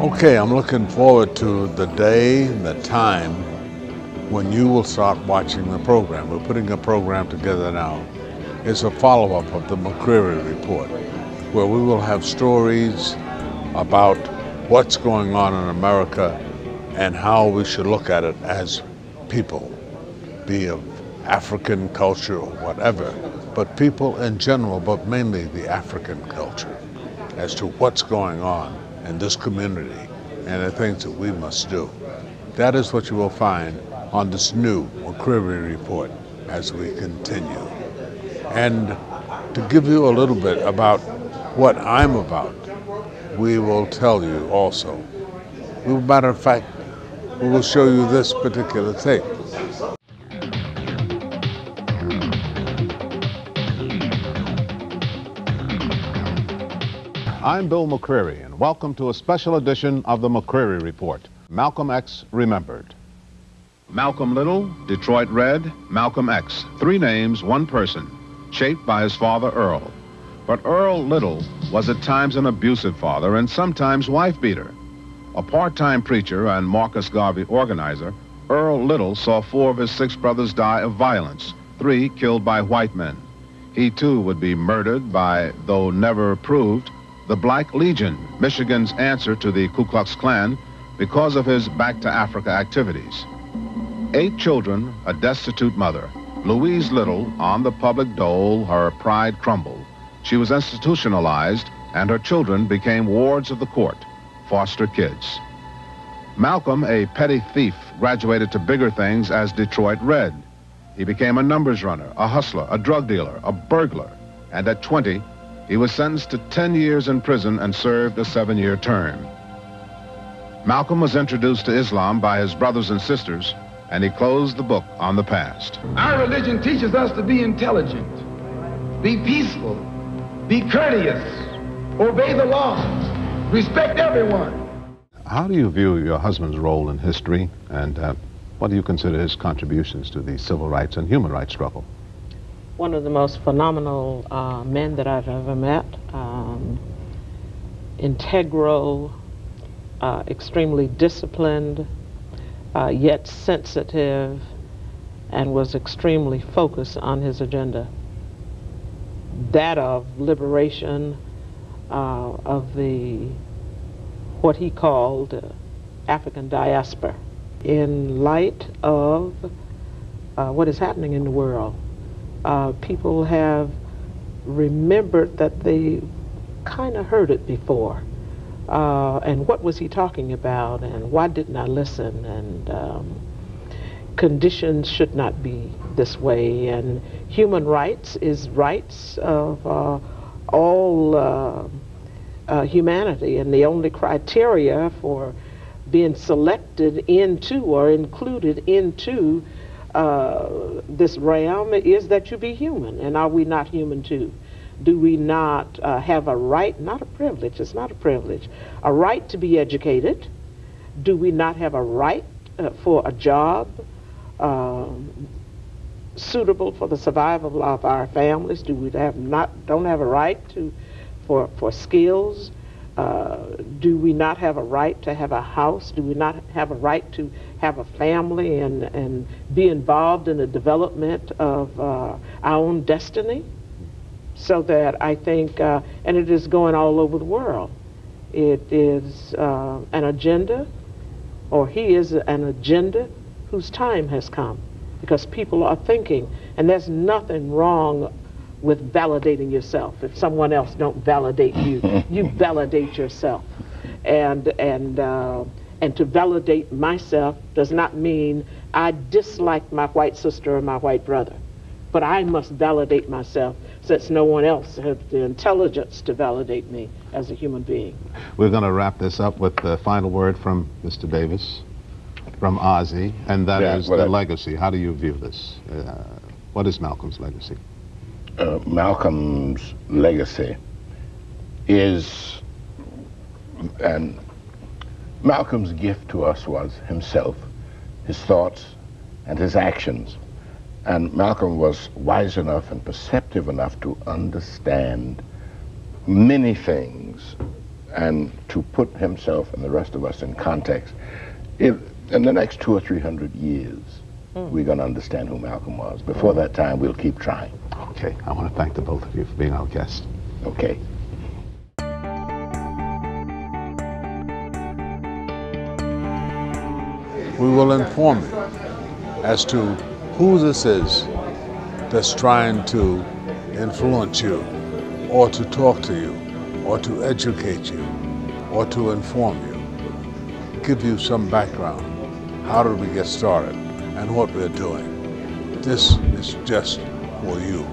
Okay, I'm looking forward to the day and the time when you will start watching the program. We're putting a program together now. It's a follow-up of the McCreary report, where we will have stories about what's going on in America and how we should look at it as people, be of African culture or whatever, but people in general, but mainly the African culture, as to what's going on in this community and the things that we must do. That is what you will find on this new McCreary report as we continue. And to give you a little bit about what I'm about, we will tell you also. As a matter of fact, we will show you this particular tape. I'm Bill McCreary, and welcome to a special edition of the McCreary Report, Malcolm X Remembered. Malcolm Little, Detroit Red, Malcolm X, three names, one person, shaped by his father Earl. But Earl Little was at times an abusive father and sometimes wife-beater. A part-time preacher and Marcus Garvey organizer, Earl Little saw 4 of his 6 brothers die of violence, 3 killed by white men. He too would be murdered by, though never proved, the Black Legion, Michigan's answer to the Ku Klux Klan, because of his Back to Africa activities. 8 children, a destitute mother. Louise Little, on the public dole, her pride crumbled. She was institutionalized, and her children became wards of the court, foster kids. Malcolm, a petty thief, graduated to bigger things as Detroit Red. He became a numbers runner, a hustler, a drug dealer, a burglar, and at 20, he was sentenced to 10 years in prison and served a 7-year term. Malcolm was introduced to Islam by his brothers and sisters, and he closed the book on the past. Our religion teaches us to be intelligent, be peaceful, be courteous, obey the law, respect everyone. How do you view your husband's role in history, and what do you consider his contributions to the civil rights and human rights struggle? One of the most phenomenal men that I've ever met, integral, extremely disciplined, yet sensitive, and was extremely focused on his agenda. That of liberation of the, what he called African diaspora. In light of what is happening in the world, people have remembered that they kind of heard it before. And what was he talking about, and why didn't I listen? And conditions should not be this way. And human rights is rights of all humanity. And the only criteria for being selected into or included into this realm is that you be human. And are we not human too? Do we not have a right, not a privilege, it's not a privilege, a right to be educated? Do we not have a right for a job suitable for the survival of our families? Do we don't have a right for skills? Do we not have a right to have a house? Do we not have a right to have a family and be involved in the development of our own destiny? So that I think, and it is going all over the world, it is an agenda, or he is an agenda whose time has come, because people are thinking, and there's nothing wrong with validating yourself. If someone else don't validate you, you validate yourself. And to validate myself does not mean I dislike my white sister or my white brother, but I must validate myself, since no one else has the intelligence to validate me as a human being. We're going to wrap this up with the final word from Mr. Davis, from Ozzie, and that is the legacy. How do you view this? What is Malcolm's legacy? Malcolm's legacy is, and Malcolm's gift to us was himself, his thoughts, and his actions. And Malcolm was wise enough and perceptive enough to understand many things and to put himself and the rest of us in context. If in the next 200 or 300 years, we're going to understand who Malcolm was. Before that time, we'll keep trying. Okay, I want to thank the both of you for being our guests. Okay. We will inform you as to who this is that's trying to influence you, or to talk to you, or to educate you, or to inform you, give you some background. How did we get started and what we're doing? This is just for you.